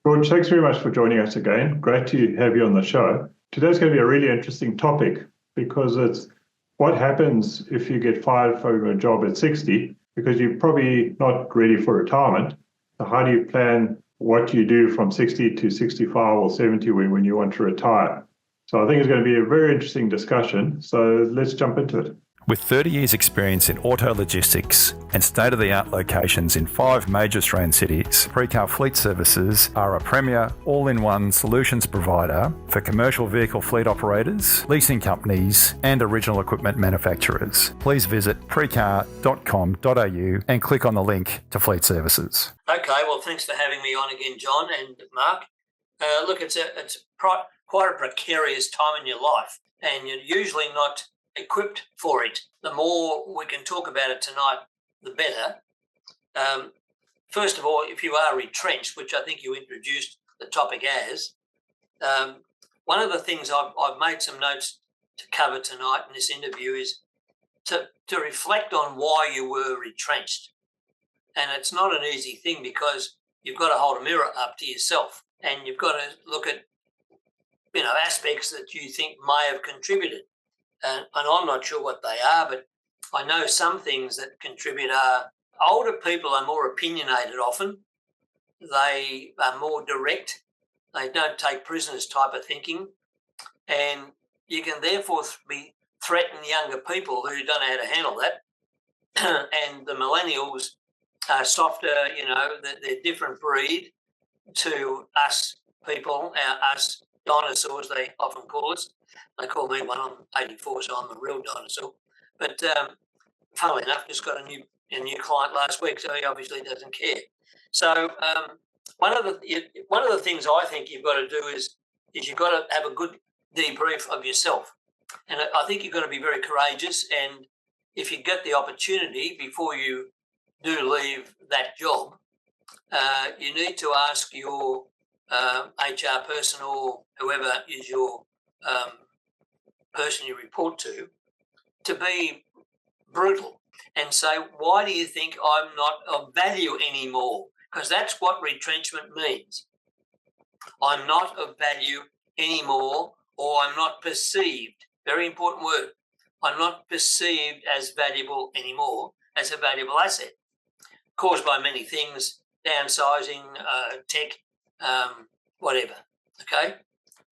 George, thanks very much for joining us again. Great to have you on the show. Today's going to be a really interesting topic because it's what happens if you get fired from a job at 60 because you're probably not ready for retirement. So how do you plan what you do from 60 to 65 or 70 when you want to retire? So I think it's going to be a very interesting discussion. So let's jump into it. With 30 years experience in auto logistics and state-of-the-art locations in 5 major Australian cities, Precar Fleet Services are a premier all-in-one solutions provider for commercial vehicle fleet operators, leasing companies and original equipment manufacturers. Please visit precar.com.au and click on the link to Fleet Services. Okay, well, thanks for having me on again, John and Mark. Look, it's quite a precarious time in your life, and you're usually not equipped for it. The more we can talk about it tonight, the better. First of all, if you are retrenched, which I think you introduced the topic as, one of the things I've made some notes to cover tonight in this interview is to reflect on why you were retrenched. And it's not an easy thing because you've got to hold a mirror up to yourself and you've got to look at, aspects that you think may have contributed. And I'm not sure what they are, but I know some things that contribute are older people are more opinionated often. They are more direct. They don't take prisoners type of thinking. And you can therefore threaten younger people who don't know how to handle that. And the millennials are softer, they're different breed to us people, us dinosaurs, they often call us. They call me one. I'm 84, so I'm a real dinosaur. But funnily enough, just got a new client last week, so he obviously doesn't care. So one of the things I think you've got to do is you've got to have a good debrief of yourself, and I think you've got to be very courageous. And if you get the opportunity before you do leave that job, you need to ask your HR person or whoever is your person you report to be brutal and say, why do you think I'm not of value anymore? Because that's what retrenchment means. I'm not of value anymore, or I'm not perceived. Very important word. I'm not perceived as valuable anymore, as a valuable asset, caused by many things, downsizing, tech, whatever, okay?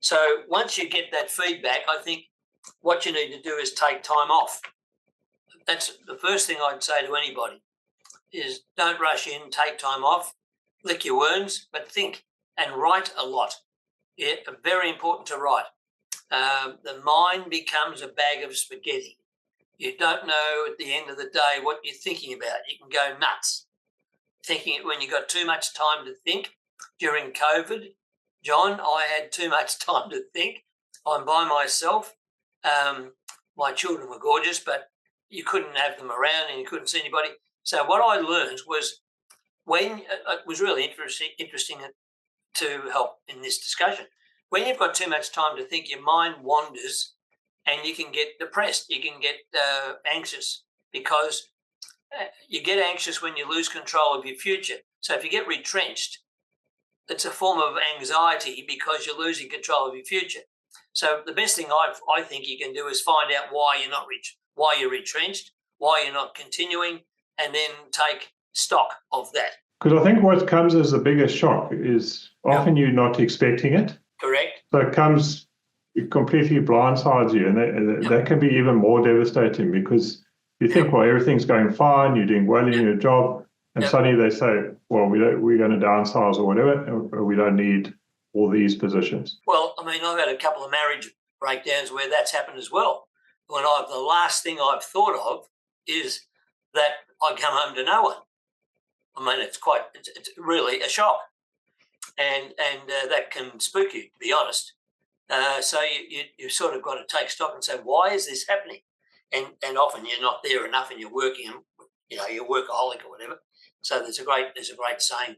So once you get that feedback, I think what you need to do is take time off. That's the first thing I'd say to anybody is don't rush in, take time off, lick your wounds, but think and write a lot. Yeah, very important to write. The mind becomes a bag of spaghetti. You don't know at the end of the day what you're thinking about. You can go nuts thinking it when you've got too much time to think. During COVID, John, I had too much time to think. I'm by myself. My children were gorgeous, but you couldn't have them around and you couldn't see anybody. So what I learned was when it was really interesting to help in this discussion. When you've got too much time to think, your mind wanders and you can get depressed. You can get anxious because you get anxious when you lose control of your future. So if you get retrenched, it's a form of anxiety because you're losing control of your future. So the best thing I think you can do is find out why you're retrenched, why you're not continuing, and then take stock of that. Because I think what comes as the biggest shock is often you're not expecting it. Correct. So it completely blindsides you, and that can be even more devastating because you think, well, everything's going fine, you're doing well in your job, and suddenly they say, well, we're going to downsize or whatever, or we don't need all these positions. Well, I mean, I've had a couple of marriage breakdowns where that's happened as well. When the last thing I've thought of is that I come home to no one. I mean, it's really a shock, and that can spook you, to be honest. So you sort of got to take stock and say, why is this happening? And often you're not there enough, and you're working, you're workaholic or whatever. So there's a great saying,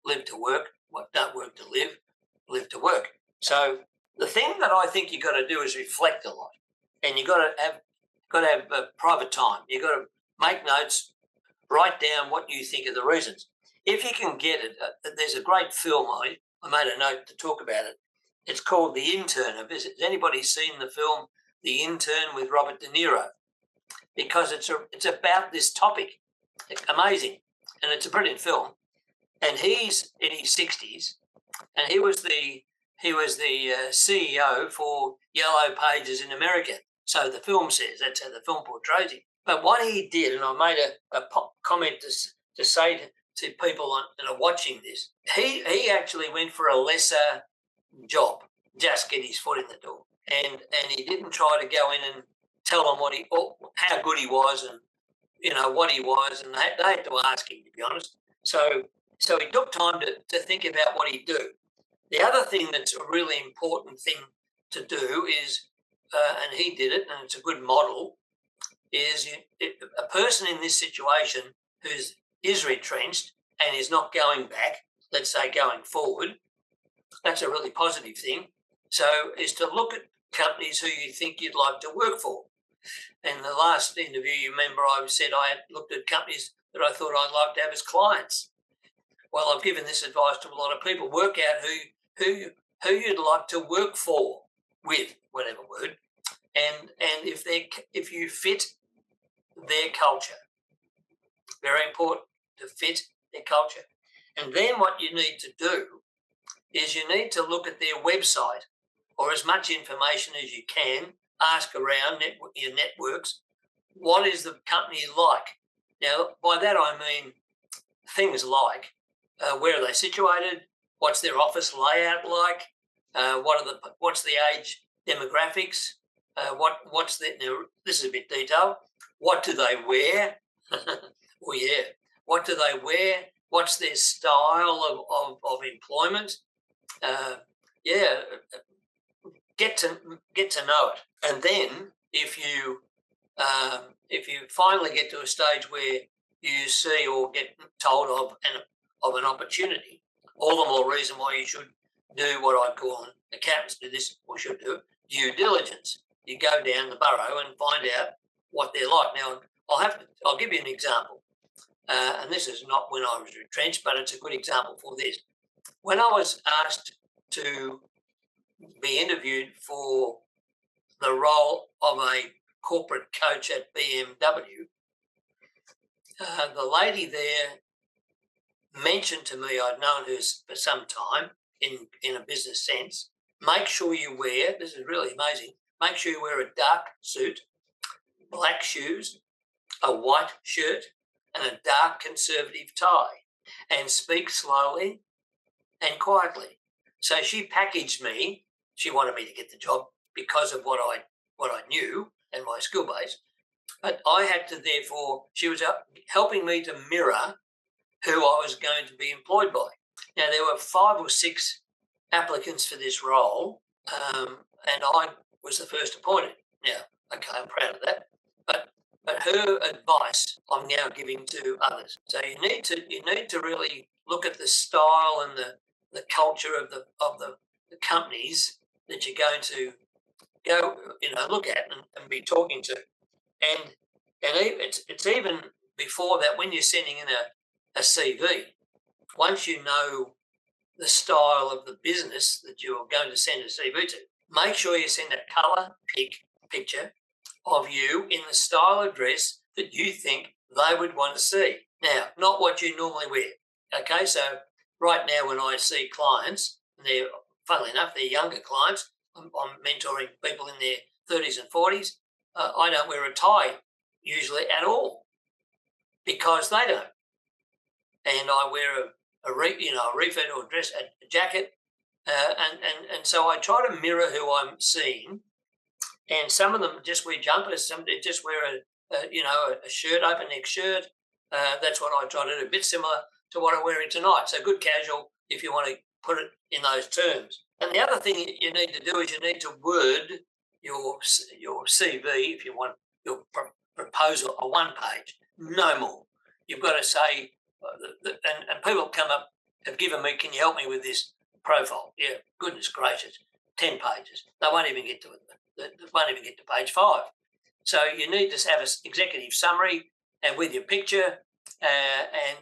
live to work. Don't work to live, live to work. So the thing that I think you've got to do is reflect a lot, and you've got to have a private time. You've got to make notes, write down what you think are the reasons. if you can get it, there's a great film. I made a note to talk about it. It's called The Intern. Has anybody seen the film The Intern with Robert De Niro? Because it's about this topic. Amazing. And it's a brilliant film. And he's in his 60s, and he was the CEO for Yellow Pages in America. So the film says, that's how the film portrays him. But what he did, and I made a comment to say to people that are watching this, he actually went for a lesser job, just get his foot in the door. And he didn't try to go in and tell them how good he was and, what he was. And they had to ask him, to be honest. So he took time to think about what he'd do. The other thing that's a really important thing to do is, and he did it, and it's a good model, is a person in this situation who is retrenched and is not going back, let's say going forward, that's a really positive thing. So is to look at companies who you think you'd like to work for. In the last interview, you remember I said I had looked at companies that I thought I'd like to have as clients. Well, I've given this advice to a lot of people. Work out who you'd like to work for, with, whatever word, and if you fit their culture. Very important to fit their culture. And then what you need to do is you need to look at their website, or as much information as you can, ask around your networks, what is the company like? Now, by that I mean things like where are they situated, what's their office layout like, what's the age demographics, what's the, now, this is a bit detailed, what do they wear? Oh yeah, what do they wear? What's their style of employment? Get to know it, and then if you finally get to a stage where you see or get told of an opportunity, all the more reason why you should do what I call, accountants do this or should do, due diligence. You go down the burrow and find out what they're like. Now, I'll give you an example, and this is not when I was retrenched, but it's a good example for this. When I was asked to be interviewed for the role of a corporate coach at BMW, the lady there mentioned to me, I'd known her for some time in a business sense, make sure you wear, this is really amazing, make sure you wear a dark suit, black shoes, a white shirt, and a dark conservative tie, and speak slowly and quietly. So she packaged me. She wanted me to get the job because of what I knew and my skill base. But I had to, therefore, she was helping me to mirror who I was going to be employed by. Now, there were 5 or 6 applicants for this role, and I was the first appointed. Now, okay, I'm proud of that. But her advice I'm now giving to others. So you need to really look at the style and the culture of the companies that you're going to go, look at and be talking to. And it's even before that, when you're sending in a CV, once you know the style of the business that you're going to send a CV to, make sure you send a colour picture of you in the style of dress that you think they would want to see. Now, not what you normally wear. Okay, so right now when I see clients, and they're, funnily enough, they're younger clients, I'm mentoring people in their 30s and 40s, I don't wear a tie usually at all because they don't. And I wear a refit or dress, a jacket, and so I try to mirror who I'm seeing. And some of them just wear jumpers. Some they just wear a shirt, open neck shirt. That's what I try to do. A bit similar to what I'm wearing tonight. So good casual, if you want to put it in those terms. And the other thing you need to do is you need to word your CV, if you want your proposal, on one page, no more. You've got to say, and people come up, have given me, can you help me with this profile? Yeah, goodness gracious, 10 pages. They won't even get to it. They won't even get to page 5. So you need to have an executive summary and with your picture and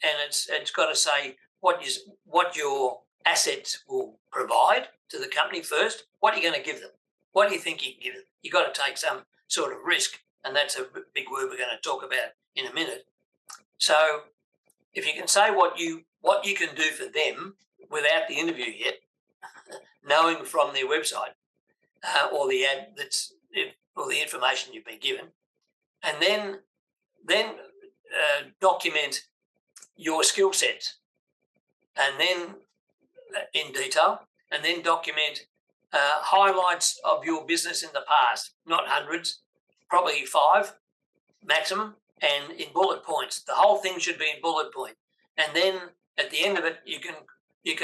it's got to say what your assets will provide to the company first. What are you going to give them? What do you think you can give them? You've got to take some sort of risk, and that's a big word we're going to talk about in a minute. So if you can say what you can do for them without the interview yet, knowing from their website or the ad or the information you've been given, and then document your skill sets, and then in detail, and then document highlights of your business in the past, not hundreds, probably 5 maximum, and in bullet points. The whole thing should be in bullet point, and then at the end of it, you can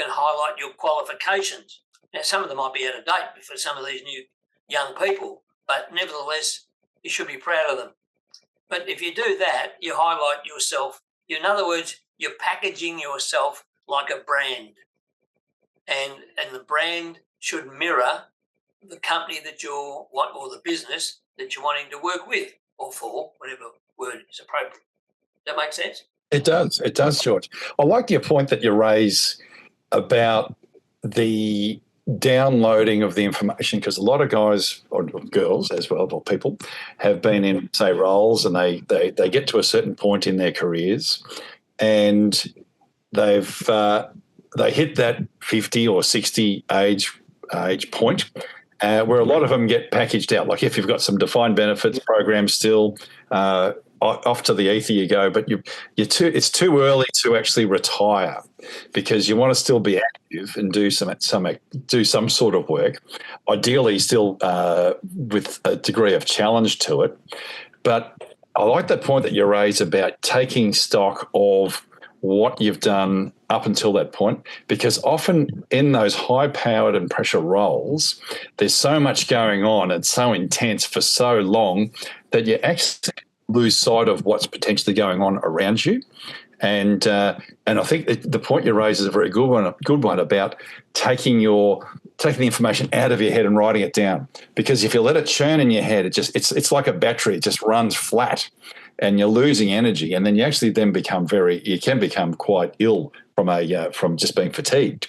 highlight your qualifications. Now, some of them might be out of date for some of these new young people, but nevertheless, you should be proud of them. But if you do that, you highlight yourself. In other words, you're packaging yourself like a brand, and the brand should mirror the company that or the business that you're wanting to work with or for, whatever word is appropriate. Does that make sense? It does. It does, George. I like your point that you raise about the downloading of the information, because a lot of guys or girls as well, or people, have been in, say, roles, and they get to a certain point in their careers, and they hit that 50 or 60 age point, where a lot of them get packaged out. Like if you've got some defined benefits programs still, off to the ether you go, but it's too early to actually retire, because you want to still be active and do some sort of work, ideally still with a degree of challenge to it. But I like that point that you raised about taking stock of what you've done up until that point, because often in those high-powered and pressure roles, there's so much going on and so intense for so long that you actually lose sight of what's potentially going on around you. And I think the point you raise is a very good one about taking the information out of your head and writing it down. Because if you let it churn in your head, it's like a battery. It just runs flat, and you're losing energy, and then you actually then you can become quite ill from just being fatigued.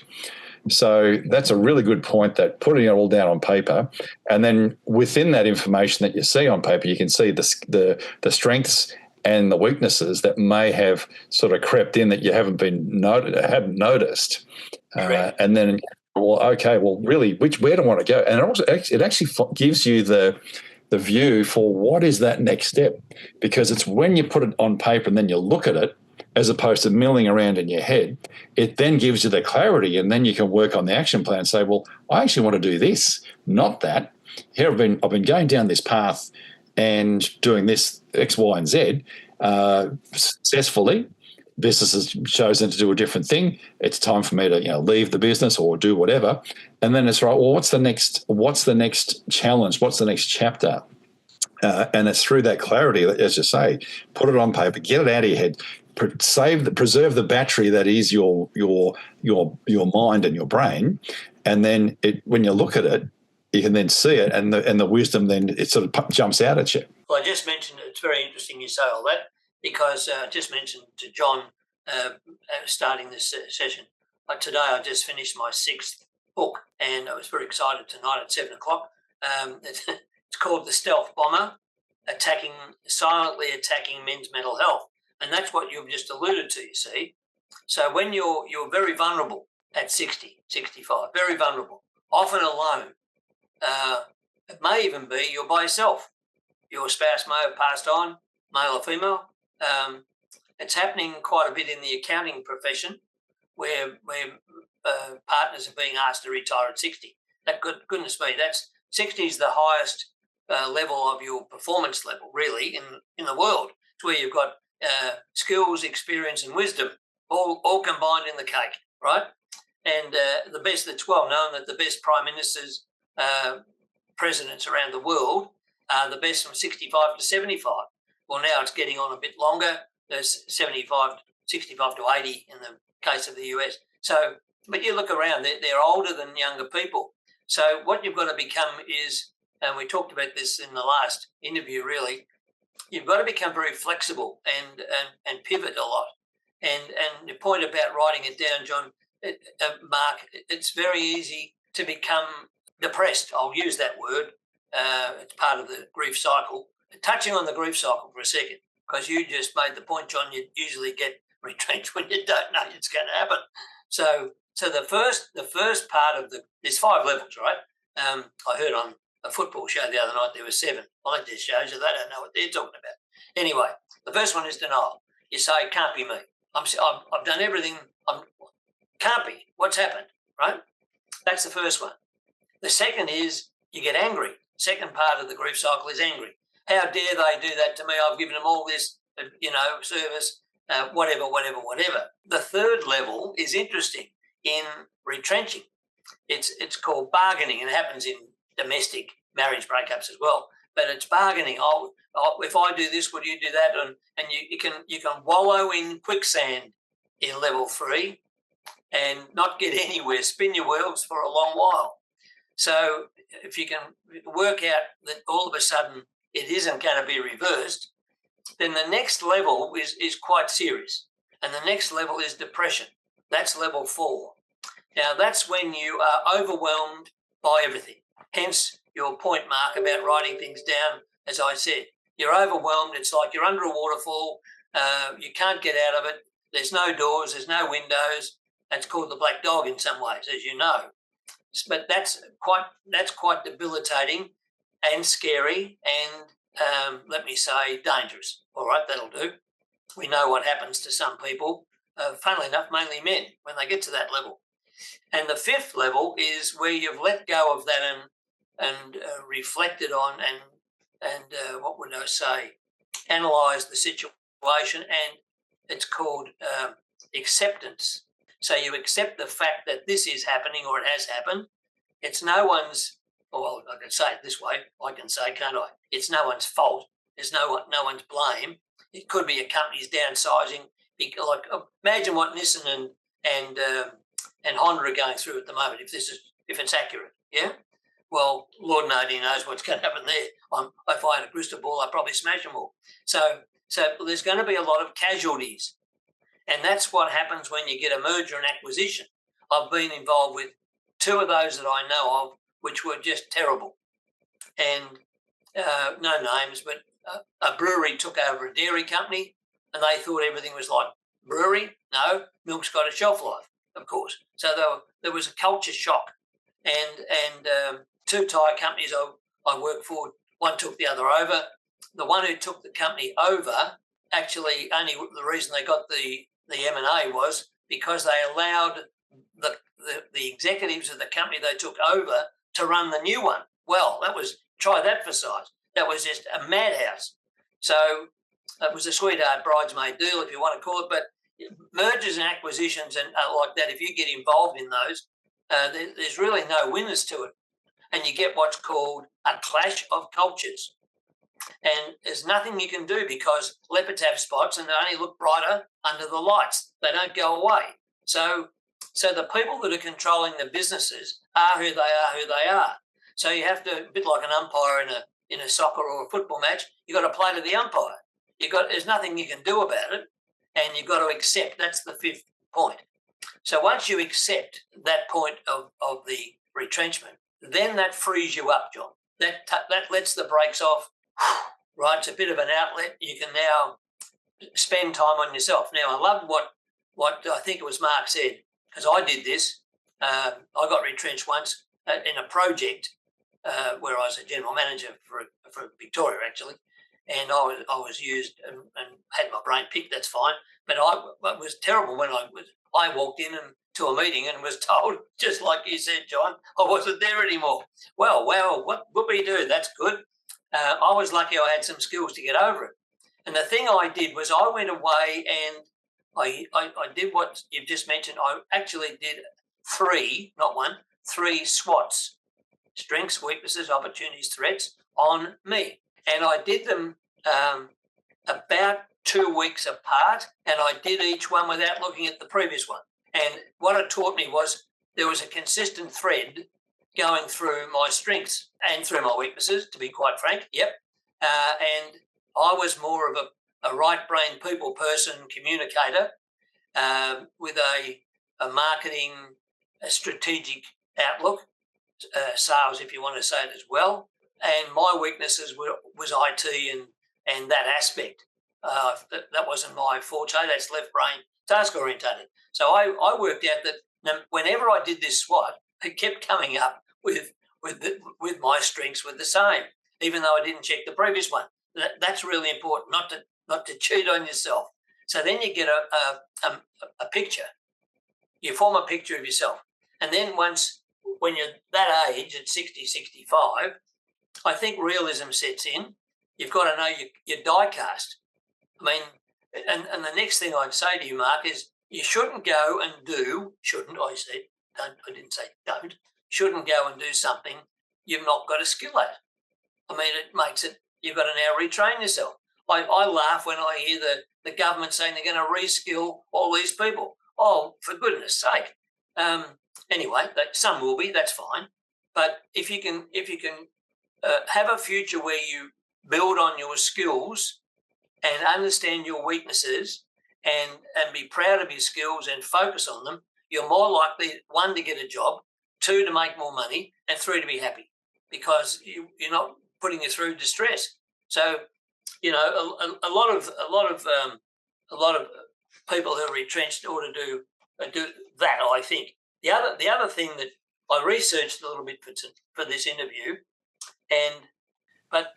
So that's a really good point, that putting it all down on paper, and then within that information that you see on paper, you can see the strengths and the weaknesses that may have sort of crept in that you haven't noticed. And then, really, where do I want to go? And it actually gives you the view for what is that next step, because it's when you put it on paper and then you look at it, as opposed to milling around in your head, it then gives you the clarity, and then you can work on the action plan and say, well, I actually want to do this, not that. Here I've been going down this path and doing this X, Y, and Z successfully. Business has chosen to do a different thing. It's time for me to leave the business or do whatever. And then it's right, well, what's the next challenge? What's the next chapter? And it's through that clarity, as you say, put it on paper, get it out of your head, preserve the battery that is your mind and your brain, and then when you look at it, you can then see it, and the wisdom then it sort of jumps out at you. Well, I just mentioned, it's very interesting you say all that, because I just mentioned to John starting this session, today I just finished my 6th book, and I was very excited tonight at 7 o'clock. It's called The Stealth Bomber, Silently Attacking Men's Mental Health. And that's what you've just alluded to, you see. So when you're very vulnerable at 60, 65, very vulnerable, often alone, it may even be you're by yourself. Your spouse may have passed on, male or female. It's happening quite a bit in the accounting profession, where partners are being asked to retire at 60. Goodness me, 60 is the highest level of your performance level, really, in the world. It's where you've got skills, experience, and wisdom all combined in the cake, right? And it's well known that the best prime ministers, presidents around the world are the best from 65 to 75. Well, now it's getting on a bit longer. There's 65 to 80 in the case of the US. So, but you look around, they're older than younger people. So what you've got to become is, and we talked about this in the last interview really, you've got to become very flexible and pivot a lot. And the point about writing it down, John, Mark, it's very easy to become depressed. I'll use that word. It's part of the grief cycle. Touching on the grief cycle for a second, because you just made the point, John, you usually get retrenched when you don't know it's going to happen. So the first part of there's 5 levels, right? I heard on a football show the other night there were 7. I like this show, so they don't know what they're talking about. Anyway, the first one is denial. You say, it can't be me. I've done everything. Can't be. What's happened, right? That's the first one. The second is you get angry. Second part of the grief cycle is angry. How dare they do that to me? I've given them all this, service, whatever. The third level is interesting in retrenching. It's called bargaining, and it happens in domestic marriage breakups as well. But it's bargaining. If I do this, would you do that? And you can wallow in quicksand in level 3 and not get anywhere. Spin your wheels for a long while. So if you can work out that all of a sudden it isn't going to be reversed, then the next level is quite serious. And the next level is depression. That's level 4. Now, that's when you are overwhelmed by everything. Hence your point, Mark, about writing things down. As I said, you're overwhelmed. It's like you're under a waterfall. You can't get out of it. There's no doors. There's no windows. That's called the black dog in some ways, as you know. But that's quite debilitating and scary and, let me say, dangerous. All right, that'll do. We know what happens to some people, funnily enough, mainly men, when they get to that level. And the 5th level is where you've let go of that and reflected on and what would I say, analysed the situation, and it's called acceptance. So you accept the fact that this is happening or it has happened. It's no one's, well, I can say it this way, I can say, can't I? It's no one's fault. There's no one's blame. It could be a company's downsizing. Like, imagine what Nissan and Honda are going through at the moment, if it's accurate, yeah? Well, Lord knows what's going to happen there. If I had a crystal ball, I'd probably smash them all. So there's going to be a lot of casualties. And that's what happens when you get a merger and acquisition. I've been involved with 2 of those that I know of, which were just terrible. And no names, but a brewery took over a dairy company and they thought everything was like brewery. No, milk's got a shelf life, of course. So there was a culture shock. And 2 tyre companies I worked for, one took the other over. The one who took the company over, actually only the reason they got the M&A was because they allowed the executives of the company they took over to run the new one. Well, try that for size. That was just a madhouse. So it was a sweetheart bridesmaid deal, if you want to call it. But mergers and acquisitions and like that, if you get involved in those, there's really no winners to it. And you get what's called a clash of cultures. And there's nothing you can do because leopards have spots and they only look brighter under the lights. They don't go away. So the people that are controlling the businesses are who they are. So you have to, a bit like an umpire in a soccer or a football match, you've got to play to the umpire. There's nothing you can do about it, and you've got to accept. That's the 5th point. So once you accept that point of the retrenchment, then that frees you up, John. That lets the brakes off. Right, it's a bit of an outlet. You can now spend time on yourself. Now, I love what I think it was Mark said, because I did this. I got retrenched once in a project where I was a general manager for Victoria, actually, and I was used and had my brain picked. That's fine, but it was terrible when I walked in to a meeting and was told, just like you said, John, I wasn't there anymore. Well, what would we do? That's good. I was lucky I had some skills to get over it. And the thing I did was I went away and I did what you've just mentioned. I actually did 3, not 1, 3 SWOTs, strengths, weaknesses, opportunities, threats, on me. And I did them about 2 weeks apart, and I did each one without looking at the previous one. And what it taught me was there was a consistent thread going through my strengths and through my weaknesses, to be quite frank. Yep. And I was more of a right-brain people person, communicator, with a marketing, a strategic outlook, sales, if you want to say it as well. And my weaknesses was IT and that aspect. That wasn't my forte. That's left brain, task orientated. So I worked out that whenever I did this SWOT, it kept coming up with my strengths were the same, even though I didn't check the previous one. That's really important, not to cheat on yourself. So then you get a picture. You form a picture of yourself. And then when you're that age, at 60, 65, I think realism sets in. You've got to know your die cast. I mean, and the next thing I'd say to you, Mark, is you shouldn't go and shouldn't go and do something you've not got a skill at. I mean, it makes it, you've got to now retrain yourself. I laugh when I hear the government saying they're going to reskill all these people. Oh, for goodness sake. Anyway, some will be, that's fine. But if you can have a future where you build on your skills and understand your weaknesses and be proud of your skills and focus on them, you're more likely, 1, to get a job, 2, to make more money, and 3, to be happy, because you're not putting you through distress. So, you know, a lot of people who are retrenched ought to do that, I think. The other thing that I researched a little bit for this interview, but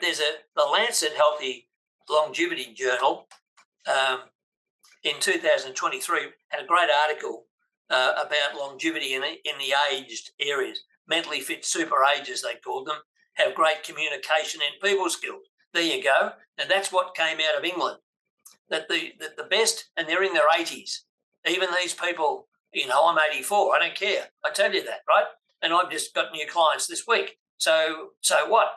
there's the Lancet Healthy Longevity Journal in 2023 had a great article about longevity in the aged areas. Mentally fit super agers, they called them, have great communication and people skills. There you go. And that's what came out of England. That the best, and they're in their 80s. Even these people, you know, I'm 84. I don't care. I tell you that, right? And I've just got new clients this week. So what?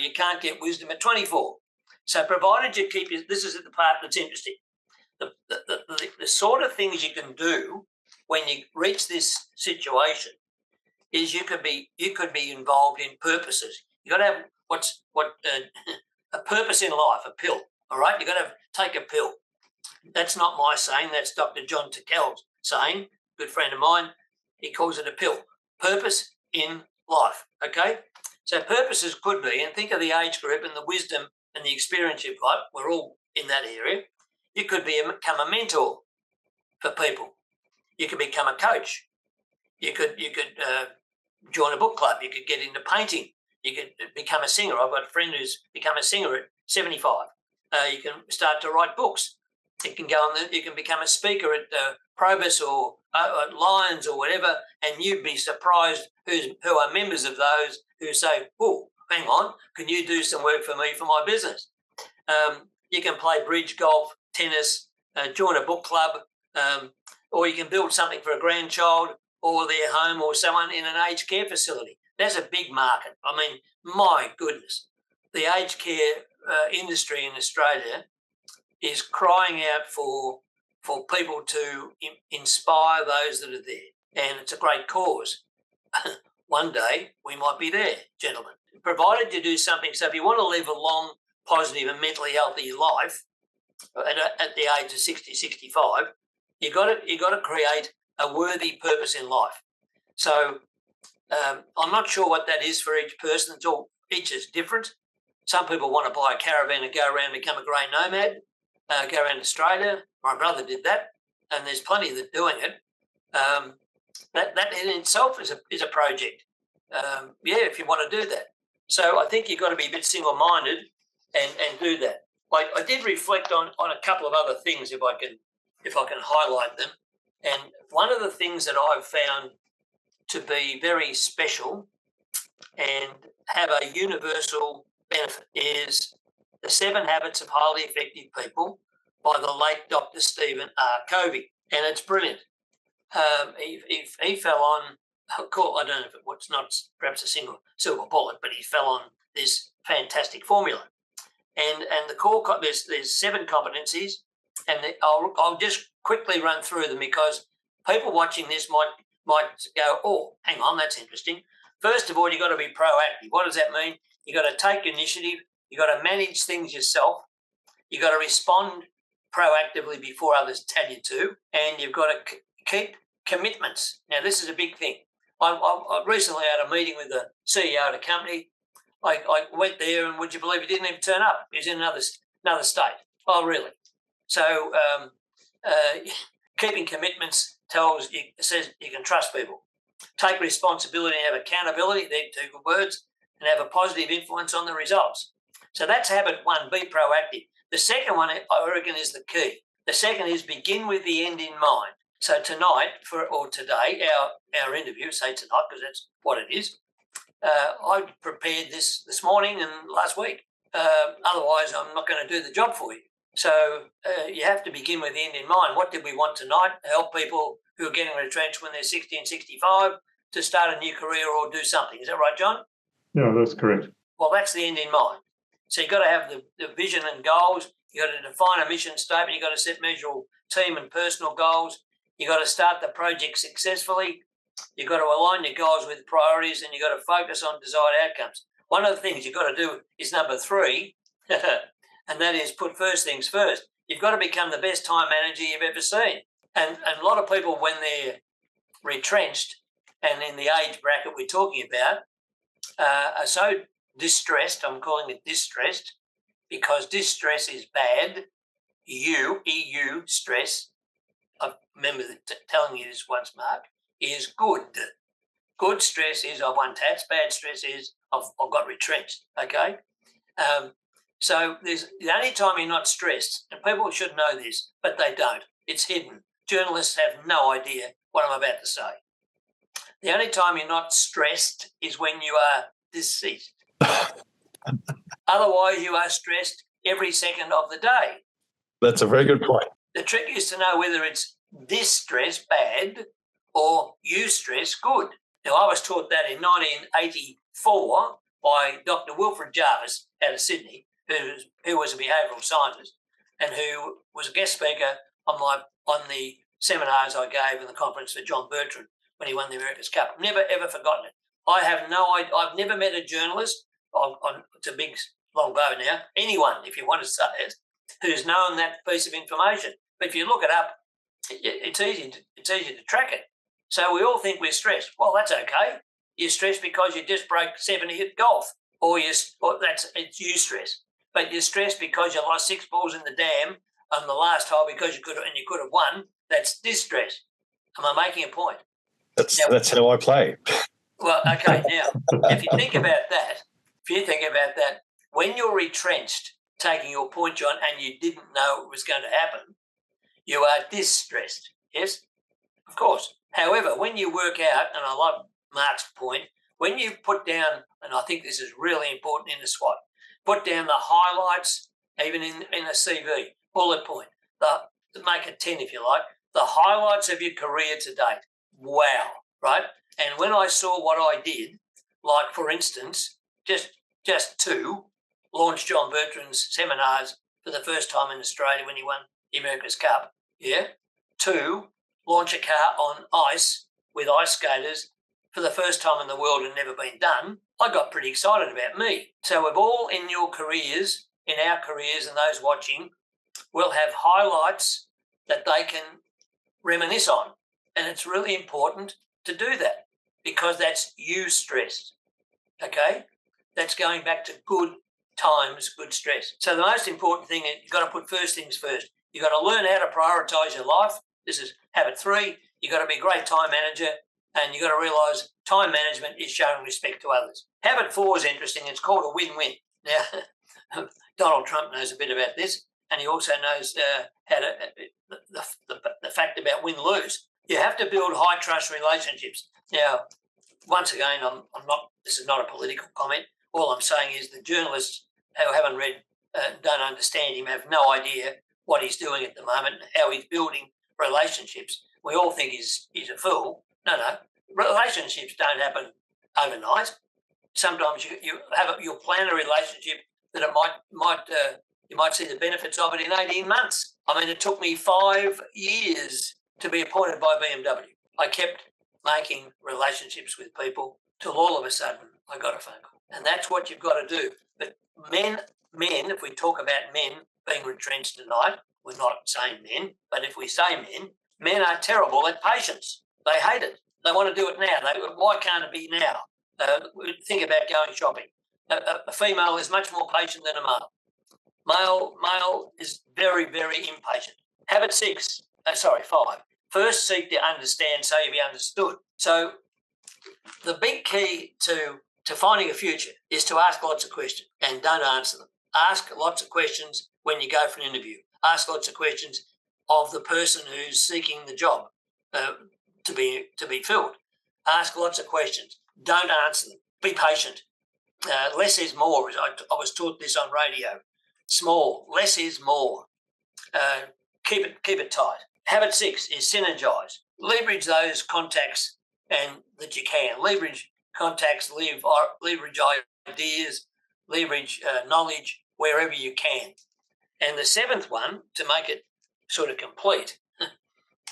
You can't get wisdom at 24. So provided you keep this is the part that's interesting. The sort of things you can do when you reach this situation is you could be involved in purposes. You got to have a purpose in life, a pill. All right, you got to take a pill. That's not my saying. That's Dr. John Tickell's saying. Good friend of mine. He calls it a pill. Purpose in life. Okay. So purposes could be, and think of the age group and the wisdom and the experience you've got. We're all in that area. You could become a mentor for people. You could become a coach. You could join a book club. You could get into painting. You could become a singer. I've got a friend who's become a singer at 75. You can start to write books. You can you can become a speaker at Probus or at Lions or whatever, and you'd be surprised who are members of those who say, "Oh, hang on, can you do some work for me for my business?" You can play bridge, golf, tennis, join a book club, or you can build something for a grandchild or their home or someone in an aged care facility. There's a big market. I mean, my goodness, the aged care industry in Australia is crying out for people to inspire those that are there, and it's a great cause. One day we might be there, gentlemen, provided you do something. So if you want to live a long, positive and mentally healthy life at the age of 60, 65, you got to create a worthy purpose in life. So I'm not sure what that is for each person. Each is different. Some people want to buy a caravan and go around and become a grey nomad, go around Australia. My brother did that, and there's plenty that are doing it. That in itself is a project. If you want to do that. So I think you've got to be a bit single-minded and do that. I did reflect on a couple of other things if I can highlight them. And one of the things that I've found to be very special and have a universal benefit is The 7 Habits of Highly Effective People by the late Dr. Stephen R. Covey. And it's brilliant. He fell on, I don't know if it's not perhaps a single silver bullet, but he fell on this fantastic formula. And the core, there's 7 competencies, and I'll just quickly run through them because people watching this might go, oh, hang on, that's interesting. First of all, you've got to be proactive. What does that mean? You've got to take initiative, You've got to manage things yourself. You've got to respond proactively before others tell you to, and you've got to keep commitments. Now, this is a big thing. I recently had a meeting with the CEO of a company. I went there, and would you believe he didn't even turn up? He was in another state. Oh, really? So keeping commitments says you can trust people. Take responsibility and have accountability. They're two good words, and have a positive influence on the results. So that's habit one, be proactive. The second one, I reckon, is the key. The second is begin with the end in mind. So tonight, or today, our interview, say tonight because that's what it is, I prepared this morning and last week. Otherwise, I'm not going to do the job for you. So you have to begin with the end in mind. What did we want tonight? Help people who are getting retrenched when they're 60 and 65 to start a new career or do something. Is that right, John? Yeah, that's correct. Well, that's the end in mind. So you've got to have the vision and goals. You've got to define a mission statement. You've got to set measurable team and personal goals. You've got to start the project successfully. You've got to align your goals with priorities, and you've got to focus on desired outcomes. One of the things you've got to do is number 3, and that is put first things first. You've got to become the best time manager you've ever seen. And a lot of people, when they're retrenched and in the age bracket we're talking about, are so distressed. I'm calling it distressed because distress is bad. EU, stress. I remember telling you this once, Mark, is good. Good stress is I've won tats. Bad stress is I've got retrenched. Okay? So there's the only time you're not stressed, and people should know this, but they don't. It's hidden. Journalists have no idea what I'm about to say. The only time you're not stressed is when you are deceased. Otherwise, you are stressed every second of the day. That's a very good point. The trick is to know whether it's distress, bad, or eustress, good. Now, I was taught that in 1984 by Dr. Wilfred Jarvis out of Sydney, who was a behavioural scientist and who was a guest speaker on the seminars I gave in the conference for John Bertrand when he won the America's Cup. Never, ever forgotten it. I have no idea. I've never met a journalist, it's a big, long bow now, anyone, if you want to say it, who's known that piece of information. But if you look it up, it's easy to track it. So we all think we're stressed. Well, that's okay. You're stressed because you just broke 70 at golf, it's eustress. But you're stressed because you lost 6 balls in the dam on the last hole because you could have won. That's distress. Am I making a point? That's how I play. Well, okay. Now, if you think about that, when you're retrenched, taking your point, John, and you didn't know it was going to happen, you are distressed. Yes, of course. However, when you work out, and I love Mark's point, when you put down, and I think this is really important in the SWOT, put down the highlights, even in a CV, bullet point, make it 10 if you like, the highlights of your career to date. Wow, right? And when I saw what I did, like, for instance, just 2, launch John Bertrand's seminars for the first time in Australia when he won the America's Cup, yeah? 2, launch a car on ice with ice skaters for the first time in the world and never been done. I got pretty excited about me. So we've all in your careers, in our careers and those watching, will have highlights that they can reminisce on. And it's really important to do that because that's eustress, okay? That's going back to good times, good stress. So the most important thing is you've got to put first things first. You've got to learn how to prioritise your life. This is habit 3. You've got to be a great time manager and you've got to realise time management is showing respect to others. Habit 4 is interesting. It's called a win-win. Now, Donald Trump knows a bit about this and he also knows how to the fact about win-lose. You have to build high-trust relationships. Now, once again, I'm not. This is not a political comment. All I'm saying is the journalists who haven't read, don't understand him, have no idea what he's doing at the moment, how he's building relationships. We all think he's a fool. No. Relationships don't happen overnight. Sometimes you'll plan a relationship that you might see the benefits of it in 18 months. I mean, it took me 5 years to be appointed by BMW. I kept making relationships with people till all of a sudden I got a phone call. And that's what you've got to do. But men men, if we talk about men being retrenched tonight, we're not saying men, but if we say men are terrible at patience. They hate it. They want to do it now. Why can't it be now? Think about going shopping. A female is much more patient than a male. Male is very, very impatient. Habit 5. First, seek to understand so you be understood. So the big key to finding a future is to ask lots of questions and don't answer them. Ask lots of questions when you go for an interview. Ask lots of questions of the person who's seeking the job to be filled. Ask lots of questions. Don't answer them. Be patient. Less is more. I was taught this on radio. Small. Less is more. Keep it tight. Habit 6 is synergize. Leverage those contacts and that you can. Leverage contacts, leverage ideas, leverage knowledge wherever you can. And the 7th one, to make it sort of complete,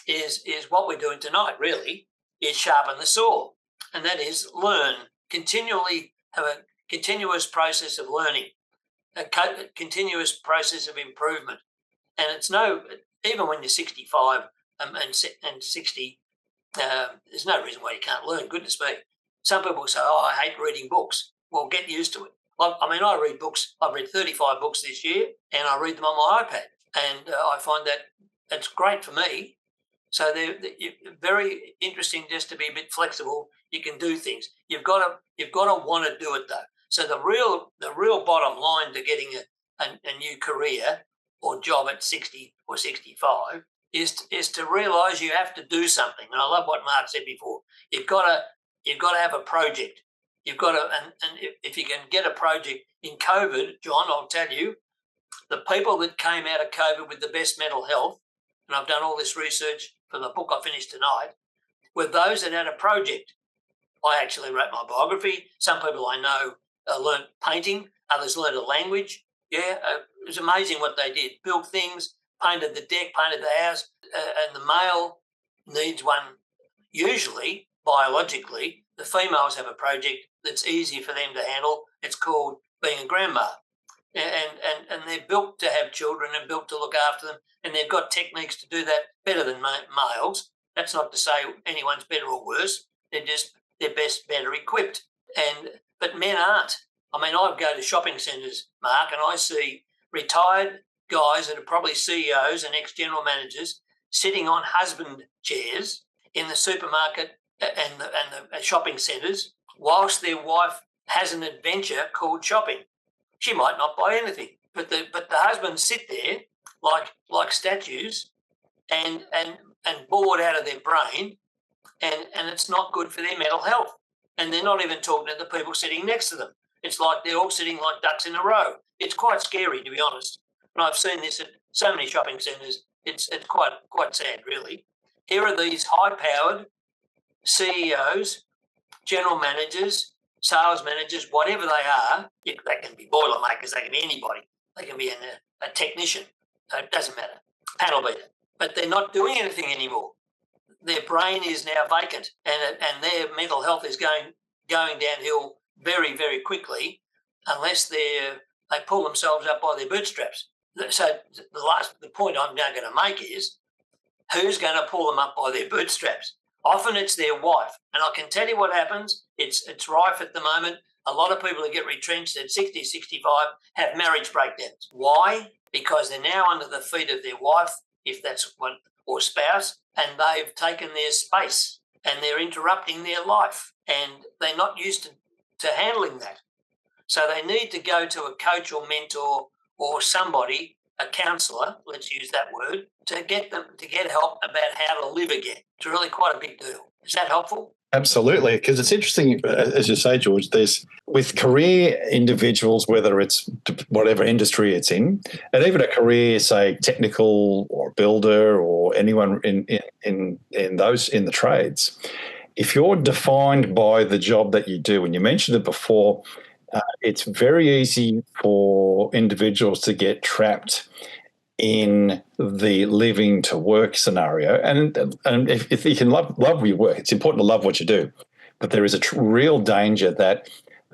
is what we're doing tonight, really, is sharpen the saw. And that is learn. Continually have a continuous process of learning, a continuous process of improvement. And it's even when you're 65 and 60, there's no reason why you can't learn, goodness me. Some people say, I hate reading books. Well, get used to it. I read books. I've read 35 books this year, and I read them on my iPad. And I find that it's great for me. So they're very interesting just to be a bit flexible. You can do things. You've got to want to do it, though. So the real bottom line to getting a new career or job at 60 or 65 is to realise you have to do something. And I love what Mark said before. You've got to have a project. You've got to, and if you can get a project in COVID, John, I'll tell you, the people that came out of COVID with the best mental health, and I've done all this research for the book I finished tonight, were those that had a project. I actually wrote my biography. Some people I know learnt painting. Others learnt a language. Yeah, it was amazing what they did. Built things, painted the deck, painted the house. And the male needs one, usually, biologically. The females have a project that's easy for them to handle. It's called being a grandma. And they're built to have children and built to look after them. And they've got techniques to do that better than males. That's not to say anyone's better or worse. They're better equipped. But men aren't. I go to shopping centres, Mark, and I see retired guys that are probably CEOs and ex-general managers sitting on husband chairs in the supermarket and the shopping centres whilst their wife has an adventure called shopping. She might not buy anything, but the husbands sit there like statues and bored out of their brain, and it's not good for their mental health. And they're not even talking to the people sitting next to them. It's like they're all sitting like ducks in a row. It's quite scary, to be honest. And I've seen this at so many shopping centres. It's quite sad, really. Here are these high-powered CEOs, general managers, sales managers, whatever they are. They can be boilermakers, they can be anybody. They can be a technician. It doesn't matter. Panel beater. But they're not doing anything anymore. Their brain is now vacant, and their mental health is going downhill very, very quickly unless they pull themselves up by their bootstraps. So the point I'm now going to make is, who's going to pull them up by their bootstraps? Often it's their wife. And I can tell you what happens. It's rife at the moment. A lot of people who get retrenched at 60, 65 have marriage breakdowns. Why? Because they're now under the feet of their wife, if that's one, or spouse, and they've taken their space and they're interrupting their life, and they're not used to handling that. So they need to go to a coach or mentor or somebody, a counsellor, let's use that word, to get help about how to live again. It's really quite a big deal. Is that helpful? Absolutely, because it's interesting, as you say, George, there's with career individuals, whether it's whatever industry it's in, and even a career, say, technical or builder or anyone in the trades, if you're defined by the job that you do, and you mentioned it before, it's very easy for individuals to get trapped in the living to work scenario. And if you can love your work, it's important to love what you do. But there is a real danger that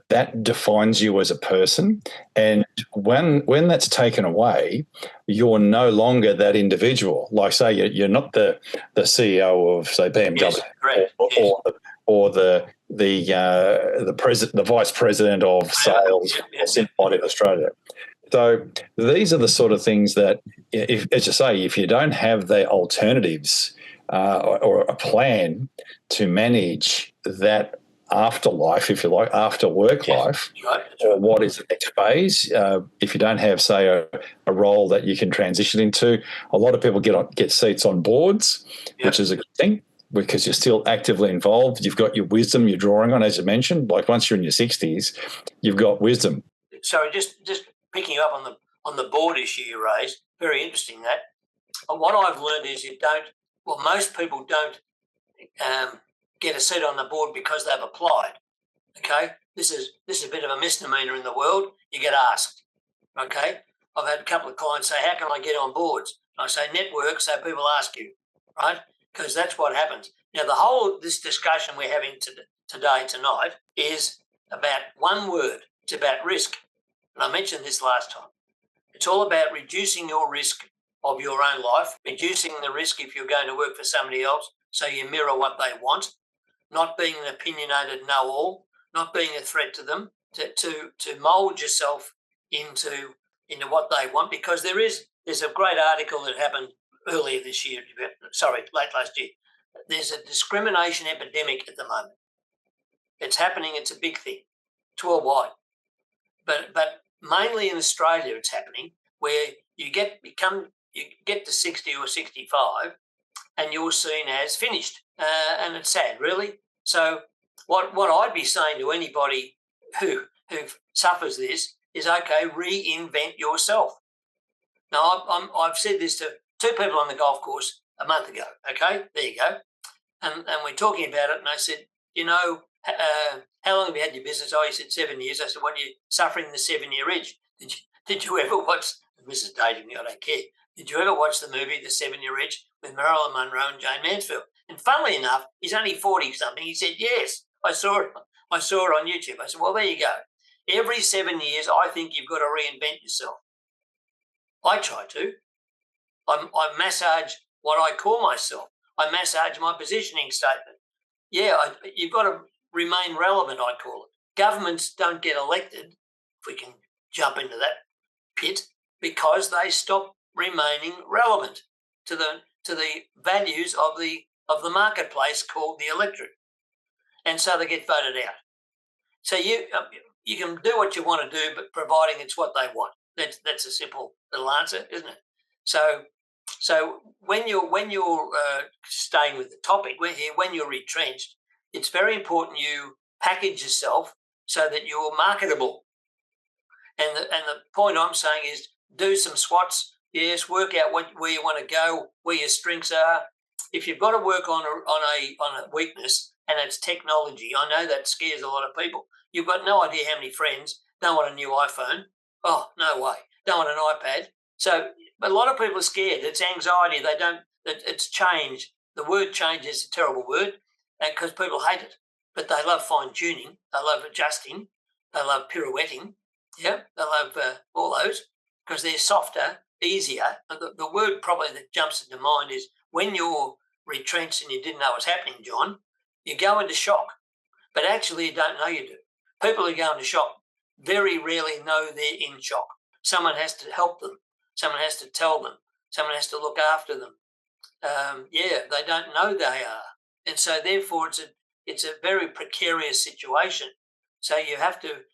that defines you as a person. And when that's taken away, you're no longer that individual. Like, say, you're not the CEO of, say, BMW, Yes, correct. or the president, the vice president of sales in Australia. So these are the sort of things that, if, as you say, if you don't have the alternatives or a plan to manage that afterlife, if you like, after work life, or what is the next phase, if you don't have, say, a role that you can transition into, a lot of people get seats on boards, which is a good thing, because you're still actively involved. You've got your wisdom you're drawing on, as you mentioned. Like, once you're in your 60s, you've got wisdom. Sorry, just picking up on the board issue you raised, very interesting that. And what I've learned is most people don't get a seat on the board because they've applied. Okay, this is a bit of a misnomer in the world. You get asked. Okay, I've had a couple of clients say, "How can I get on boards?" And I say, "Network, so people ask you," right? Because that's what happens. Now, this discussion we're having tonight is about one word. It's about risk. And I mentioned this last time. It's all about reducing your risk of your own life, reducing the risk if you're going to work for somebody else, so you mirror what they want, not being an opinionated know-all, not being a threat to them, to mould yourself into what they want. Because there's a great article that happened earlier this year, late last year. There's a discrimination epidemic at the moment. It's happening. It's a big thing. It's worldwide. But mainly in Australia, it's happening, where you get to 60 or 65 and you're seen as finished. And it's sad, really. So what I'd be saying to anybody who suffers this is, okay, reinvent yourself. Now, I've said this to two people on the golf course a month ago. Okay, there you go. And we're talking about it, and I said, how long have you had your business? Oh, he said 7 years. I said, what, are you suffering the 7-year itch? Did you ever watch, this is dating me, I don't care. Did you ever watch the movie The 7-Year Itch with Marilyn Monroe and Jane Mansfield? And funnily enough, he's only 40-something. He said, yes, I saw it on YouTube. I said, well, there you go. Every 7 years, I think you've got to reinvent yourself. I try to. I massage what I call myself. I massage my positioning statement. You've got to remain relevant, I call it. Governments don't get elected, if we can jump into that pit, because they stop remaining relevant to the values of the marketplace called the electorate, and so they get voted out. So you can do what you want to do, but providing it's what they want. That's a simple little answer, isn't it? So when you're staying with the topic, we're here. When you're retrenched, it's very important you package yourself so that you're marketable. And the point I'm saying is, do some SWOTs. Yes, work out where you want to go, where your strengths are. If you've got to work on a weakness, and it's technology, I know that scares a lot of people. You've got no idea how many friends don't want a new iPhone. Oh, no way. Don't want an iPad. So a lot of people are scared. It's anxiety. It's change. The word change is a terrible word, because people hate it. But they love fine-tuning. They love adjusting. They love pirouetting. Yeah, they love all those, because they're softer, easier. The word probably that jumps into mind is, when you're retrenched and you didn't know what's happening, John, you go into shock. But actually you don't know you do. People who go into shock very rarely know they're in shock. Someone has to help them. Someone has to tell them. Someone has to look after them. They don't know they are. And so therefore it's a very precarious situation. So you have to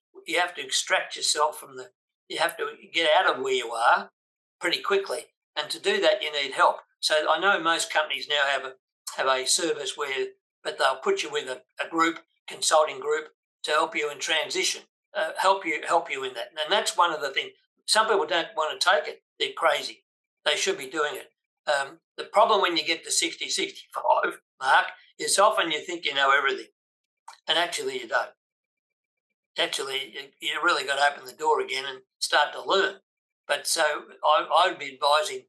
extract yourself you have to get out of where you are pretty quickly. And to do that, you need help. So I know most companies now have a service but they'll put you with a group, consulting group, to help you in transition, help you in that. And that's one of the things. Some people don't want to take it. They're crazy. They should be doing it. The problem when you get to 60, 65, Mark, is often you think you know everything, and actually you don't. Actually, you really got to open the door again and start to learn. But so I would be advising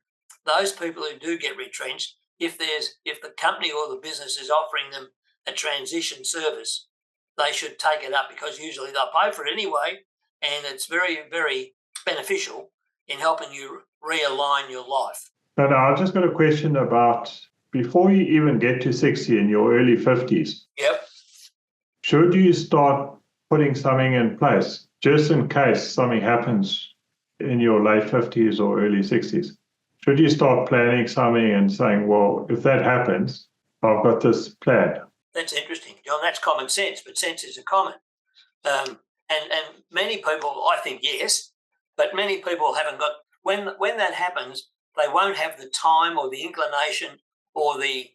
those people who do get retrenched, if the company or the business is offering them a transition service, they should take it up because usually they'll pay for it anyway, and it's very, very beneficial in helping you realign your life. Now, I've just got a question about before you even get to 60 in your early 50s. Yep. Should you start putting something in place just in case something happens in your late 50s or early 60s? Should you start planning something and saying, well, if that happens, I've got this plan? That's interesting, John. That's common sense, but sense is a common. And many people, I think, yes, but many people haven't got, when that happens, they won't have the time or the inclination or the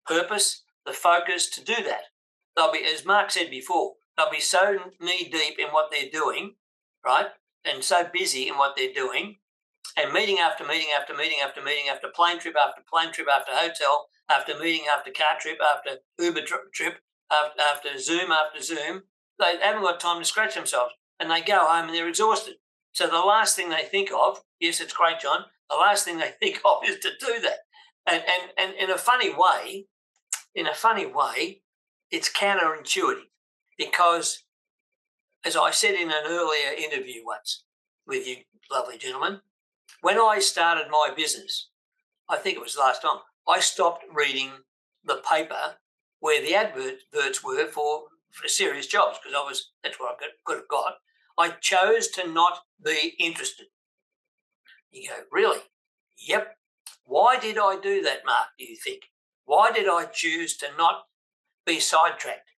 purpose, the focus to do that. They'll be, as Mark said before, they'll be so knee deep in what they're doing, right? And so busy in what they're doing, and meeting after meeting after meeting after meeting after plane trip after plane trip after hotel, after meeting after car trip, after Uber trip, after Zoom, they haven't got time to scratch themselves. And they go home and they're exhausted. So the last thing they think of, yes, it's great, John, the last thing they think of is to do that. And in a funny way, it's counterintuitive because, as I said in an earlier interview once with you, lovely gentlemen, when I started my business, I think it was last time, I stopped reading the paper where the adverts were for serious jobs because that's what I could have got. I chose to not be interested. You go, really? Yep. Why did I do that, Mark, do you think? Why did I choose to not be sidetracked?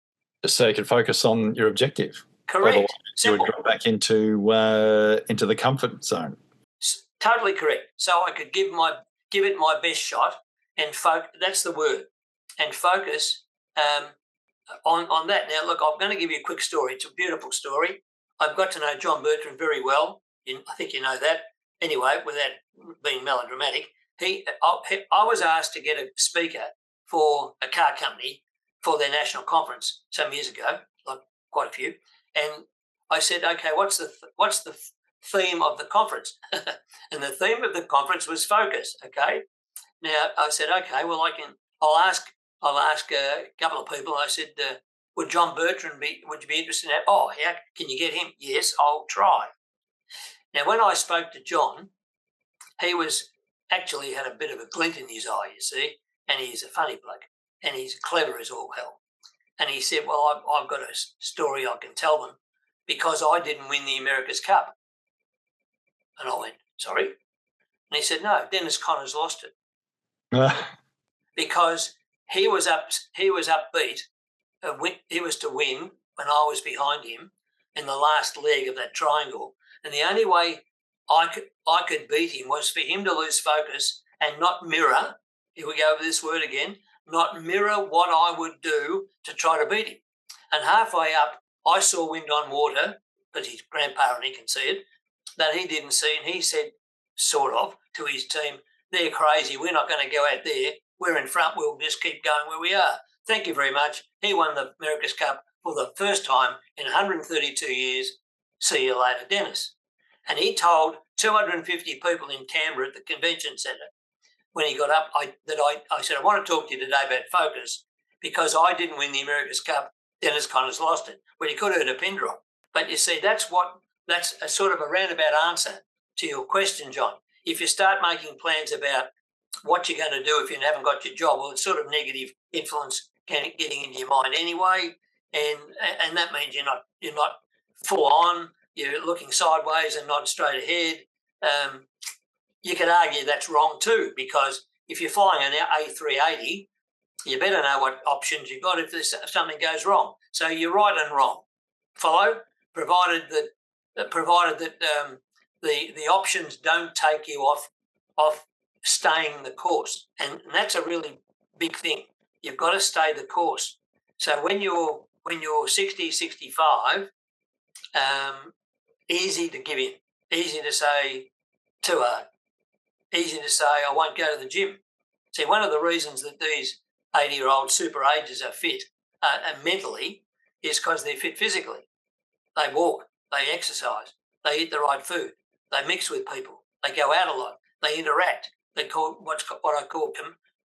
Just so you can focus on your objective. Correct. Otherwise, you would go back into the comfort zone. Totally correct. So I could give it my best shot and that's the word. And focus on that. Now, look, I'm going to give you a quick story. It's a beautiful story. I've got to know John Bertrand very well. I think you know that. Anyway, without being melodramatic, I was asked to get a speaker for a car company for their national conference some years ago, like quite a few. And I said, okay, what's the theme of the conference? And the theme of the conference was focus. Okay. Now I said, okay, well I'll ask a couple of people. I said, would John Bertrand would you be interested in that? Oh, yeah, can you get him? Yes, I'll try. Now, when I spoke to John, he was actually had a bit of a glint in his eye, you see, and he's a funny bloke, and he's clever as all hell. And he said, well, I've got a story I can tell them because I didn't win the America's Cup. And I went, sorry? And he said, no, Dennis Connors lost it. Because he was upbeat. He was to win when I was behind him in the last leg of that triangle. And the only way I could beat him was for him to lose focus and not mirror, here we go over this word again, not mirror what I would do to try to beat him. And halfway up, I saw wind on water, but his grandparent, he can see it, that he didn't see. And he said, sort of, to his team, they're crazy. We're not going to go out there. We're in front. We'll just keep going where we are. Thank you very much. He won the America's Cup for the first time in 132 years. See you later, Dennis. And he told 250 people in Canberra at the convention centre when he got up I said, I want to talk to you today about focus because I didn't win the America's Cup. Dennis Connors lost it. Well, he could have heard a pin drop. But you see, that's a sort of a roundabout answer to your question, John. If you start making plans about what you're going to do if you haven't got your job, well, it's sort of negative influence getting into your mind anyway, and that means you're not full on. You're looking sideways and not straight ahead. You could argue that's wrong too, because if you're flying an A380, you better know what options you've got if something goes wrong. So you're right and wrong. Follow, provided that the options don't take you off staying the course, and that's a really big thing. You've got to stay the course. So when you're 60, 65, easy to give in, easy to say too hard, easy to say I won't go to the gym. See, one of the reasons that these 80-year-old super agers are fit and mentally is because they're fit physically. They walk, they exercise, they eat the right food, they mix with people, they go out a lot, they interact. They call what I call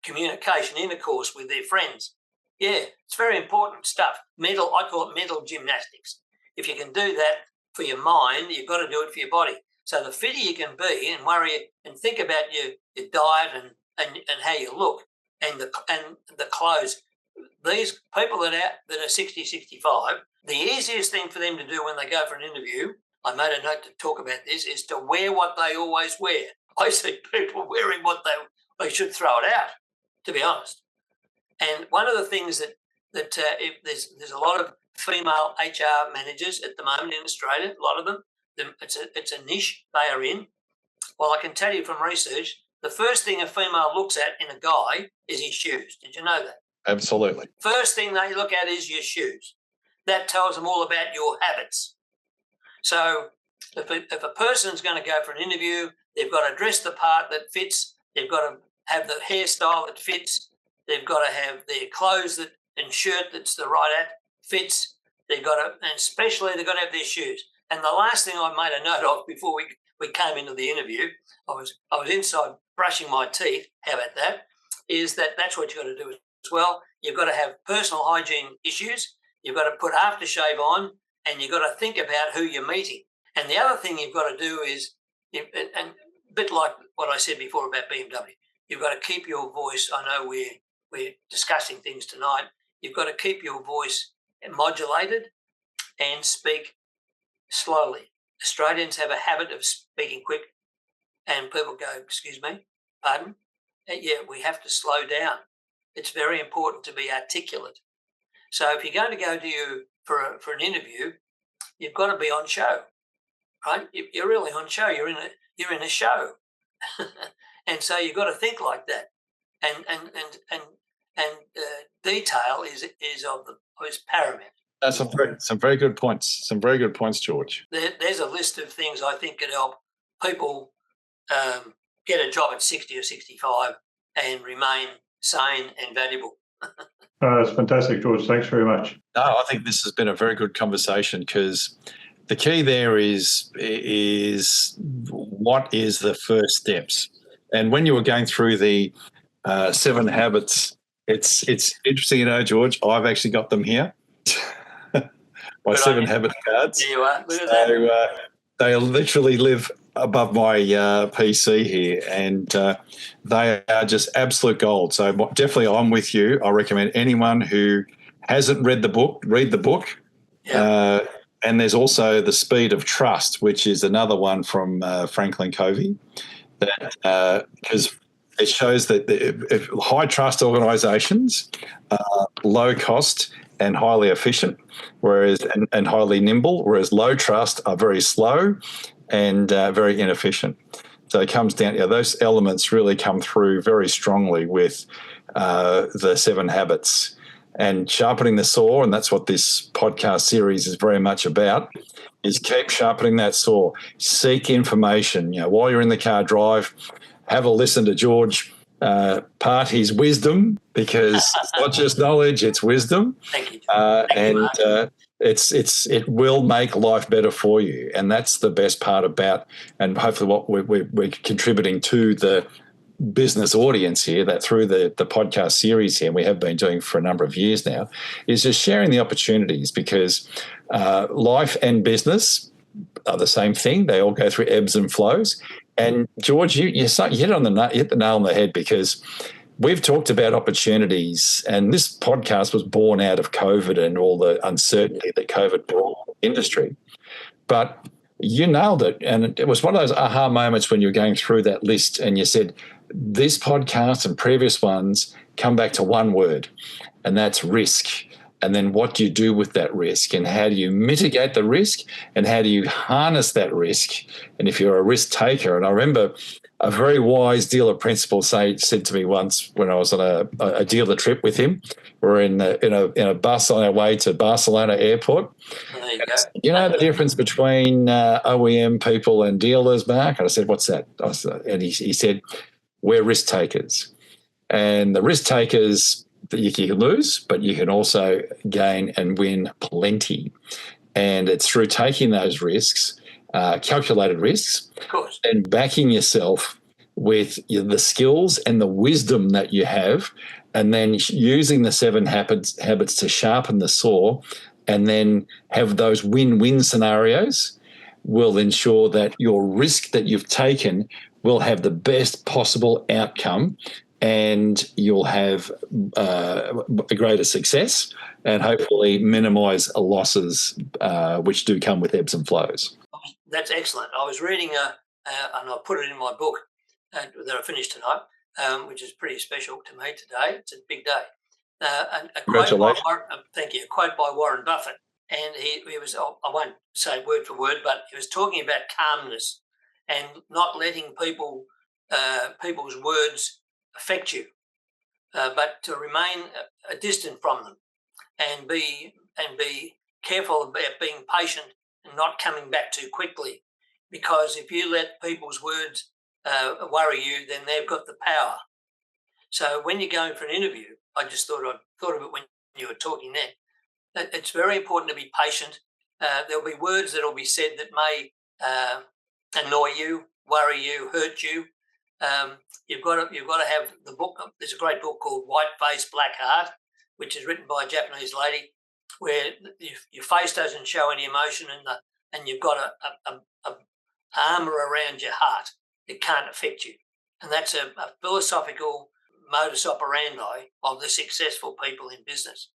communication, intercourse with their friends. Yeah, it's very important stuff. I call it mental gymnastics. If you can do that for your mind, you've got to do it for your body. So the fitter you can be and worry and think about your diet and how you look and the clothes. These people that are 60, 65, the easiest thing for them to do when they go for an interview, I made a note to talk about this, is to wear what they always wear. I see people wearing what they should throw it out, to be honest. And one of the things that if there's a lot of female HR managers at the moment in Australia, a lot of them. It's a niche they are in. Well, I can tell you from research, the first thing a female looks at in a guy is his shoes. Did you know that? Absolutely. First thing they look at is your shoes. That tells them all about your habits. So if a person's going to go for an interview, they've got to dress the part that fits. They've got to have the hairstyle that fits. They've got to have their clothes and shirt that's the right fits. They've got to, and especially they've got to have their shoes. And the last thing I made a note of before we came into the interview, I was inside brushing my teeth. How about that? Is that's what you've got to do as well. You've got to have personal hygiene issues. You've got to put aftershave on, and you've got to think about who you're meeting. And the other thing you've got to do is, and a bit like what I said before about BMW, you've got to keep your voice. I know we're discussing things tonight. You've got to keep your voice modulated and speak slowly. Australians have a habit of speaking quick, and people go, "Excuse me, pardon?" Yeah, we have to slow down. It's very important to be articulate. So if you're going to go to you for an interview, you've got to be on show, right? You're really on show. You're in a show, and so you've got to think like that. And detail is paramount. That's some very good points. Some very good points, George. There's a list of things I think could help people get a job at 60 or 65 and remain sane and valuable. That's fantastic, George. Thanks very much. No, I think this has been a very good conversation because the key there is what is the first steps. And when you were going through the 7 habits, it's interesting, George. I've actually got them here. My 7 habit cards. There you are. Look at that. They literally live above my PC here, and they are just absolute gold. So definitely I'm with you. I recommend anyone who hasn't read the book, read the book. Yeah. And there's also The Speed of Trust, which is another one from Franklin Covey, because it shows that if high trust organisations are low cost and highly efficient, and highly nimble, whereas low trust are very slow and very inefficient. So it comes down, those elements really come through very strongly with the 7 habits. And sharpening the saw, and that's what this podcast series is very much about, is keep sharpening that saw. Seek information. While you're in the car, drive, have a listen to George part his wisdom, because it's not just knowledge, it's wisdom. Thank you. It will make life better for you, and that's the best part about, and hopefully what we're contributing to the business audience here, that through the podcast series here, and we have been doing for a number of years now, is just sharing the opportunities, because life and business are the same thing. They all go through ebbs and flows. And George, you hit the nail on the head, because we've talked about opportunities, and this podcast was born out of COVID and all the uncertainty that COVID brought to the industry. But you nailed it, and it was one of those aha moments when you were going through that list, and you said, this podcast and previous ones come back to one word, and that's risk. And then what do you do with that risk, and how do you mitigate the risk, and how do you harness that risk? And if you're a risk taker, and I remember a very wise dealer principal said to me once when I was on a dealer trip with him, we're in a bus on our way to Barcelona airport. There you go. You know the difference between OEM people and dealers, Mark? And I said, what's that? And he said, we're risk takers. And the risk takers, you can lose, but you can also gain and win plenty. And it's through taking those risks, calculated risks, of course, and backing yourself with the skills and the wisdom that you have and then using the 7 habits to sharpen the saw, and then have those win-win scenarios will ensure that your risk that you've taken will have the best possible outcome, and you'll have a greater success and hopefully minimise losses, which do come with ebbs and flows. That's excellent. I was reading, and I put it in my book that I finished tonight, which is pretty special to me today. It's a big day. A quote by thank you. A quote by Warren Buffett, and he was. I won't say word for word, but he was talking about calmness and not letting people's words affect you, but to remain distant from them, and be careful about being patient and not coming back too quickly, because if you let people's words worry you, then they've got the power. So when you're going for an interview, I just thought of it when you were talking then. It's very important to be patient. There'll be words that will be said that may annoy you, worry you, hurt you. You've got to have the book. There's a great book called White Face, Black Heart, which is written by a Japanese lady, where your face doesn't show any emotion, and you've got a armor around your heart. It can't affect you, and that's a philosophical modus operandi of the successful people in business,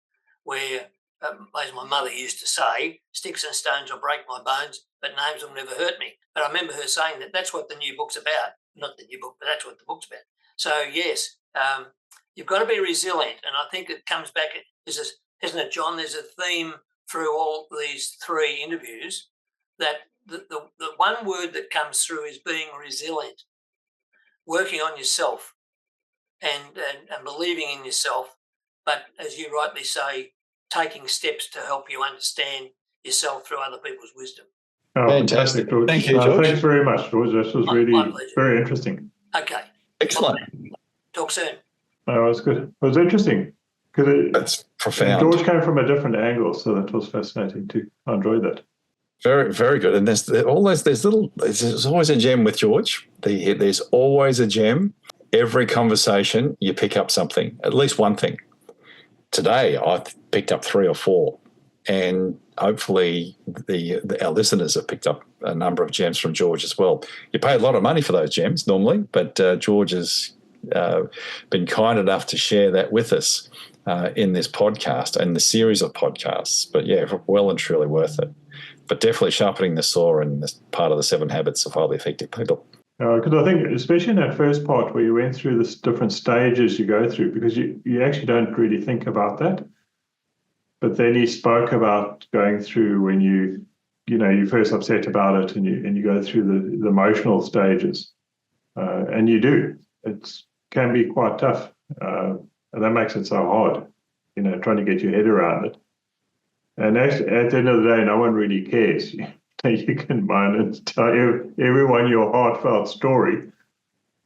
where, as my mother used to say, sticks and stones will break my bones, but names will never hurt me. But I remember her saying that that's what the new book's about. Not the new book, but that's what the book's about. So, yes, you've got to be resilient. And I think it comes back, isn't it, John? There's a theme through all these 3 interviews that the one word that comes through is being resilient, working on yourself and believing in yourself. But as you rightly say, taking steps to help you understand yourself through other people's wisdom. Oh, fantastic. George. Thank you, George. Thanks very much, George. This was really very interesting. Okay. Excellent. Talk soon. No, it was good. It was interesting because that's profound. George came from a different angle, so that was fascinating too. I enjoyed that. Very, very good. And there's always a gem with George. There's always a gem. Every conversation, you pick up something, at least one thing. Today, I picked up 3 or 4, and hopefully our listeners have picked up a number of gems from George as well. You pay a lot of money for those gems normally, but George has been kind enough to share that with us in this podcast and the series of podcasts. But yeah, well and truly worth it. But definitely sharpening the saw and this part of the 7 habits of highly effective people. Because I think, especially in that first part where you went through the different stages you go through, because you actually don't really think about that. But then he spoke about going through when you're first upset about it, and you go through the emotional stages, and you do. It can be quite tough, and that makes it so hard, trying to get your head around it. And actually, at the end of the day, no one really cares. You can moan and tell everyone your heartfelt story,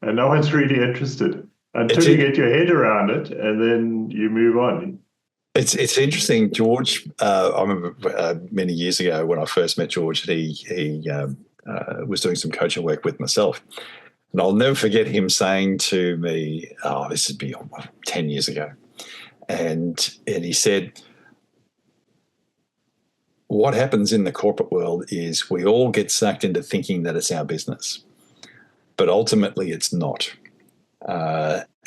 and no one's really interested until you get your head around it, and then you move on. It's interesting, George. I remember many years ago when I first met George, he was doing some coaching work with myself, and I'll never forget him saying to me, this would be 10 years ago, and he said, what happens in the corporate world is we all get sucked into thinking that it's our business, but ultimately it's not.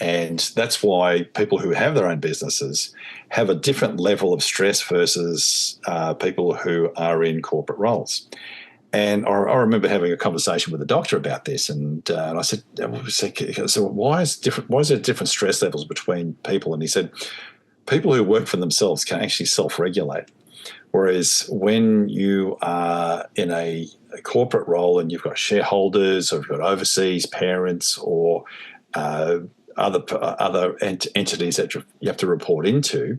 And that's why people who have their own businesses have a different level of stress versus people who are in corporate roles. And I remember having a conversation with a doctor about this, and I said, so why is there different stress levels between people? And he said, people who work for themselves can actually self-regulate. Whereas when you are in a corporate role and you've got shareholders or you've got overseas parents or other entities that you have to report into,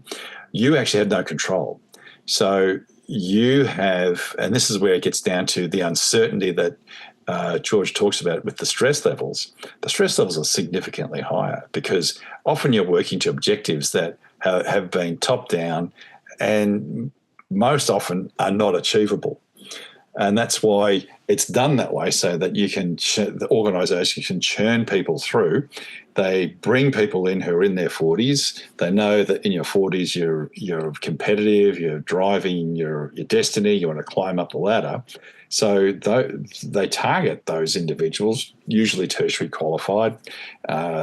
you actually have no control. So you have, and this is where it gets down to the uncertainty that George talks about with the stress levels. The stress levels are significantly higher because often you're working to objectives that have been top down and most often are not achievable. And that's why it's done that way so that you can the organisation can churn people through. They bring people in who are in their 40s. They know that in your 40s you're competitive, you're driving your destiny, you want to climb up the ladder. So they target those individuals, usually tertiary qualified,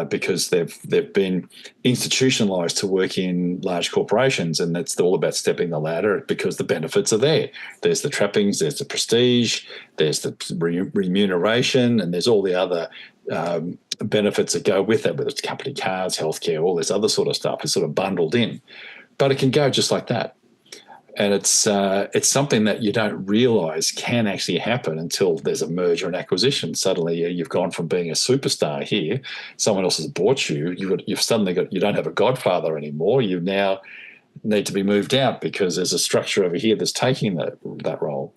because they've been institutionalised to work in large corporations, and it's all about stepping the ladder because the benefits are there. There's the trappings, there's the prestige, there's the remuneration, and there's all the other benefits that go with it, whether it's company cars, healthcare, all this other sort of stuff is sort of bundled in. But it can go just like that. And it's something that you don't realise can actually happen until there's a merger and acquisition. Suddenly you've gone from being a superstar here, someone else has bought you, you've suddenly got, you don't have a godfather anymore, you now need to be moved out because there's a structure over here that's taking that role.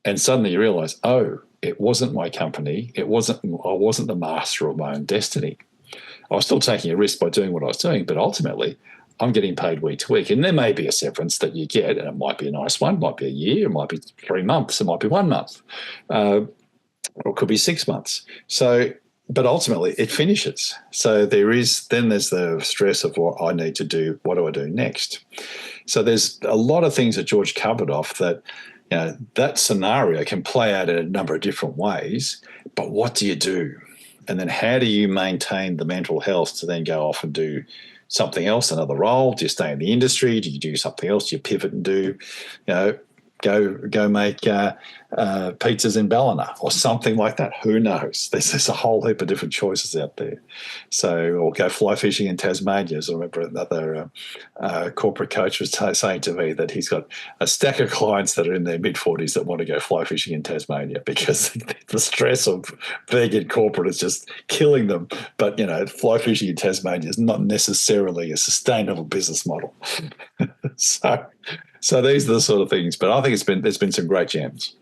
And suddenly you realise, oh, it wasn't my company, I wasn't the master of my own destiny. I was still taking a risk by doing what I was doing, but ultimately I'm getting paid week to week. And there may be a severance that you get, and it might be a nice one, it might be a year, it might be 3 months, it might be 1 month, or it could be 6 months. So, but ultimately it finishes. So there's the stress of what I need to do, what do I do next? So there's a lot of things that George covered off that, you know, that scenario can play out in a number of different ways, but what do you do? And then how do you maintain the mental health to then go off and do something else, another role? Do you stay in the industry? Do you do something else? Do you pivot and do, you know, go make pizzas in Ballina or something like that? Who knows? There's a whole heap of different choices out there. So, or go fly fishing in Tasmania. So I remember another corporate coach was saying to me that he's got a stack of clients that are in their mid-40s that want to go fly fishing in Tasmania because the stress of being in corporate is just killing them. But, you know, fly fishing in Tasmania is not necessarily a sustainable business model. So these are the sort of things. But I think there's been some great gems.